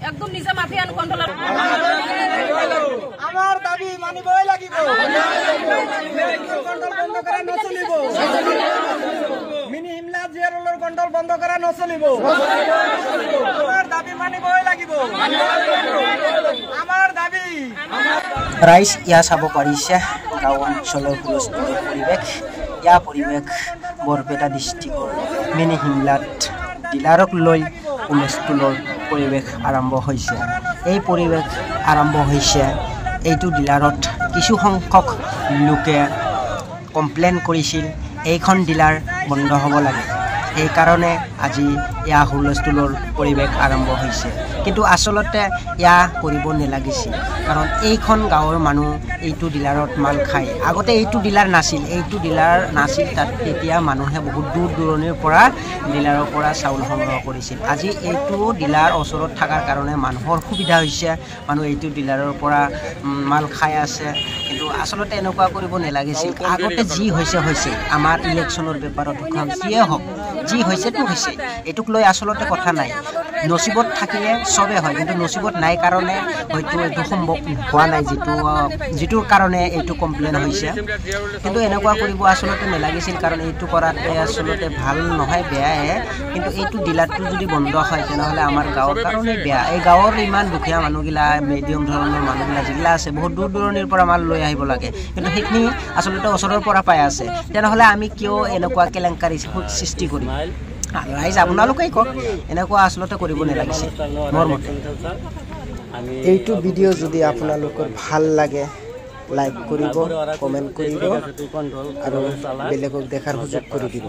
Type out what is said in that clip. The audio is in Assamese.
একদম নিজে মাফিয়ান কন্ট্ৰোলাৰ আমাৰ দাবি মানিবই লাগিব কন্ট্ৰোল বন্ধ কৰা নচলিব মিনি হিমলা জিয়াৰলৰ কন্ট্ৰোল বন্ধ কৰা নচলিব আমাৰ দাবি মানিবই লাগিব আমাৰ দাবি ৰাইজ ইয়া চাব পাৰিছে গাঁও অঞ্চলৰ হুলস্থুলীয়া পৰিৱেশ ইয়া পৰিৱেশ বৰপেটা ডিষ্ট্ৰিক্টৰ মিনি হিমলাত ডিলাৰক লৈ হুলস্থুলৰ পৰিৱেশ আৰম্ভ হৈছে এই পৰিৱেশ আৰম্ভ হৈছে এইটো ডিলাৰত কিছু সংখ্যক লোকে কমপ্লেইন কৰিছিল এইখন ডিলাৰ বন্ধ হ'ব লাগে এই কাৰণে আজি ইয়া হুলস্থুলৰ পৰিৱেশ আৰম্ভ হৈছে কিন্তু আসলতে ইয়া কৰিব নালাগিছিল কাৰণ এইখন গাঁৱৰ মানুহ এইটো ডিলাৰত মাল খায় আগতে এইটো ডিলাৰ নাছিল তাত তেতিয়া মানুহে বহুত দূৰ দূৰণিৰ পৰা ডিলাৰৰ পৰা চাউল সংগ্ৰহ কৰিছিল আজি এইটো ডিলাৰ ওচৰত থকাৰ কাৰণে মানুহৰ সুবিধা হৈছে মানুহ এইটো ডিলাৰৰ পৰা মাল খাই আছে কিন্তু আসলতে এনেকুৱা কৰিব নালাগিছিল আগতে যি হৈছে আমাৰ ইলেকশ্যনৰ পেপাৰত যিয়ে হওক যি হৈছেতো হৈছে এইটোক লৈ আসলতে কথা নাই নসিবত থাকিলে সবে হয় কিন্তু নসিবত নাই কাৰণে হয়তো এইটো সম্ভৱ হোৱা নাই যিটোৰ কাৰণে এইটো কমপ্লেইন হৈছে কিন্তু এনেকুৱা কৰিব আসলতে নালাগিছিল কাৰণ এইটো কৰাতে আসলতে ভাল নহয় বেয়াহে কিন্তু এইটো ডিলাৰটো যদি বন্ধ হয় তেনেহ'লে আমাৰ গাঁৱৰ কাৰণে বেয়া এই গাঁৱৰ ইমান দুখীয়া মানুহগিলা মিডিয়াম ধৰণৰ মানুহগিলা যিগিলা আছে বহুত দূৰ দূৰণিৰ পৰা মাল লৈ আহিব লাগে কিন্তু সেইখিনি আসলতে ওচৰৰ পৰা পাই আছে তেনেহ'লে আমি কিয় এনেকুৱা কেলেংকাৰী সৃষ্টি কৰিম ৰাইজ আপোনালোকেই কওক এনেকুৱা আসলতে কৰিব নালাগিছিল মোৰ মতে এইটো ভিডিঅ' যদি আপোনালোকৰ ভাল লাগে লাইক কৰিব কমেণ্ট কৰিব আৰু বেলেগক দেখাৰ সুযোগ কৰি দিব